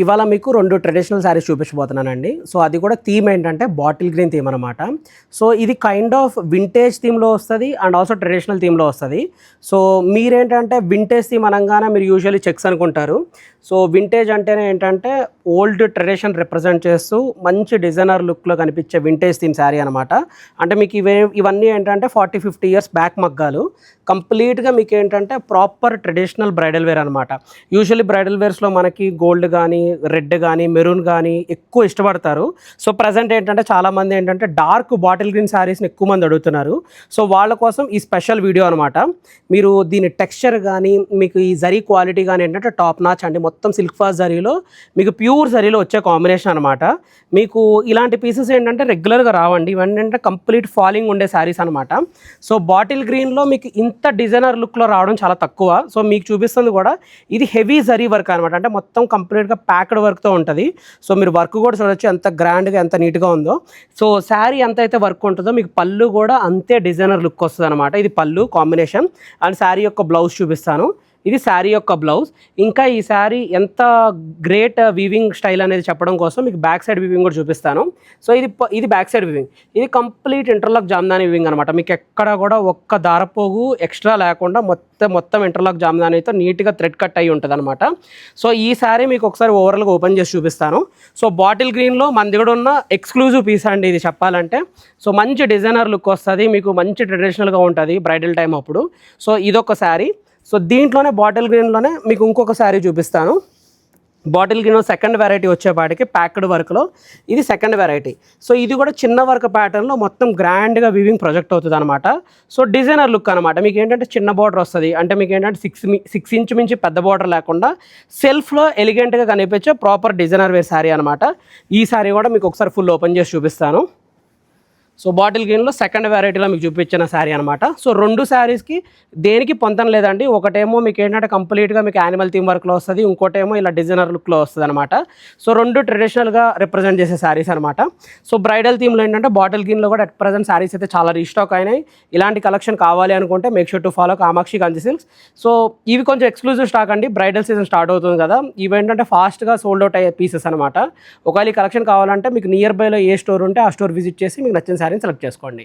ఇవాళ మీకు 2 traditional saris చూపించబోతున్నానండి. So అది కూడా థీమ్ ఏంటంటే బాటిల్ గ్రీన్ థీమ్ అనమాట. సో ఇది కైండ్ ఆఫ్ వింటేజ్ థీమ్‌లో వస్తది అండ్ ఆల్సో ట్రెడిషనల్ థీమ్‌లో వస్తది. సో మీరేంటంటే వింటేజ్ థీమ్ అనంగానే మీరు యూజువల్లీ చెక్స్ అనుకుంటారు. సో వింటేజ్ అంటేనే ఏంటంటే ఓల్డ్ ట్రెడిషన్ రిప్రజెంట్ చేస్తూ మంచి డిజైనర్ లుక్‌లో కనిపించే వింటేజ్ థీమ్ శారీ అనమాట. అంటే మీకు ఇవన్నీ ఏంటంటే 40, 50 ఇయర్స్ బ్యాక్ మగ్గాలు. కంప్లీట్‌గా మీకేంటంటే ప్రాపర్ ట్రెడిషనల్ బ్రైడల్ వేర్ అనమాట. యూజువల్లీ బ్రైడల్ వేర్స్‌లో మనకి గోల్డ్ గానీ, రెడ్ గానీ, మెరూన్ గానీ ఎక్కువ ఇష్టపడతారు. సో ప్రెజెంట్ ఏంటంటే చాలామంది ఏంటంటే డార్క్ బాటిల్ గ్రీన్ శారీస్‌ని ఎక్కువ మంది అడుగుతున్నారు. సో వాళ్ళ కోసం ఈ స్పెషల్ వీడియో అనమాట. మీరు దీని టెక్స్చర్ గానీ, మీకు ఈ జరీ క్వాలిటీ గానీ ఏంటంటే టాప్ నాచ్ అండి. మొత్తం సిల్క్ ఫాస్ట్ జరీలో మీకు ప్యూర్ జరీలో వచ్చే కాంబినేషన్ అనమాట. మీకు ఇలాంటి పీసెస్ ఏంటంటే రెగ్యులర్గా రావండి. ఇవన్నీ అంటే కంప్లీట్ ఫాలింగ్ ఉండే శారీస్ అనమాట. సో బాటిల్ గ్రీన్లో మీకు ఇంత డిజైనర్ లుక్లో రావడం చాలా తక్కువ. సో మీకు చూపిస్తుంది కూడా ఇది హెవీ జరీ వర్క్ అనమాట. అంటే మొత్తం కంప్లీట్గా ప్యాక్డ్ వర్క్తో ఉంటుంది. సో మీరు వర్క్ కూడా చూడొచ్చు ఎంత గ్రాండ్గా ఎంత నీట్గా ఉందో. సో శారీ ఎంత అయితే వర్క్ ఉంటుందో మీకు పళ్ళు కూడా అంతే డిజైనర్ లుక్ వస్తుంది అనమాట. ఇది పళ్ళు కాంబినేషన్ అండ్ శారీ యొక్క బ్లౌజ్ చూపిస్తాను. ఇది శారీ యొక్క బ్లౌజ్. ఇంకా ఈ శారీ ఎంత గ్రేట్ వీవింగ్ స్టైల్ అనేది చెప్పడం కోసం మీకు బ్యాక్ సైడ్ వీవింగ్ కూడా చూపిస్తాను. సో ఇది బ్యాక్ సైడ్ వీవింగ్. ఇది కంప్లీట్ ఇంటర్లాక్ జామ్దాని వీవింగ్ అనమాట. మీకు ఎక్కడ కూడా ఒక్క దారపోగు ఎక్స్ట్రా లేకుండా మొత్తం ఇంటర్లాక్ జామ్దానితో నీట్గా థ్రెడ్ కట్ అయ్యి ఉంటుంది అనమాట. సో ఈ శారీ మీకు ఒకసారి ఓవరాల్గా ఓపెన్ చేసి చూపిస్తాను. సో బాటిల్ గ్రీన్లో మన దగ్గర ఉన్న ఎక్స్క్లూజివ్ పీస్ అండి ఇది చెప్పాలంటే. సో మంచి డిజైనర్ లుక్ వస్తుంది, మీకు మంచి ట్రెడిషనల్గా ఉంటుంది బ్రైడల్ టైం అప్పుడు. సో ఇదొక శారీ. సో దీంట్లోనే బాటిల్ గ్రీన్లోనే మీకు ఇంకొక శారీ చూపిస్తాను. బాటిల్ గ్రీన్ సెకండ్ వెరైటీ వచ్చేపాటికి ప్యాక్డ్ వర్క్లో ఇది సెకండ్ వెరైటీ. సో ఇది కూడా చిన్న వర్క్ ప్యాటర్న్లో మొత్తం గ్రాండ్గా వీవింగ్ ప్రొజెక్ట్ అవుతుంది అనమాట. సో డిజైనర్ లుక్ అనమాట. మీకు ఏంటంటే చిన్న బార్డర్ వస్తుంది. అంటే మీకు ఏంటంటే 6 ఇంచ్ మించి పెద్ద బార్డర్ లేకుండా సెల్ఫ్లో ఎలిగెంట్గా కనిపించే ప్రాపర్ డిజైనర్ వేర్ శారీ అనమాట. ఈ శారీ కూడా మీకు ఒకసారి ఫుల్ ఓపెన్ చేసి చూపిస్తాను. సో బాటిల్ గ్రీన్లో సెకండ్ వెరైటీలో మీకు చూపించిన శారీ అనమాట. సో 2 శారీస్కి దేనికి పొంతన లేదండి. ఒకటేమో మీకు ఏంటంటే కంప్లీట్గా మీకు యానిమల్ థీమ్ వర్క్లో వస్తుంది, ఇంకోటేమో ఇలా డిజైనర్ లుక్లో వస్తుంది అనమాట. సో 2 ట్రెడిషనల్గా రిప్రజెంట్ చేసే శారీస్ అనమాట. సో బ్రైడల్ థీమ్లో ఏంటంటే బాటిల్ గ్రీన్లో కూడా అట్ ప్రజెంట్ శారీస్ అయితే చాలా రీస్టాక్ అయినాయి. ఇలాంటి కలెక్షన్ కావాలి అనుకుంటే make sure to follow Kamakshi Kanchi silks. So ఇవి కొంచెం ఎక్స్క్లూజివ్ స్టాక్ అండి. బ్రైడల్ సీజన్ స్టార్ట్ అవుతుంది కదా, ఇవి ఏంటంటే ఫాస్ట్గా సోల్డ్ అవుట్ అయ్యే పీసెస్ అనమాట. ఒకవేళ ఈ కలెక్షన్ కావాలంటే మీకు నియర్ బైలో ఏ స్టోర్ ఉంటే ఆ స్టోర్ విజిట్ చేసి మీకు నచ్చిన శారీని సెలెక్ట్ చేసుకోండి.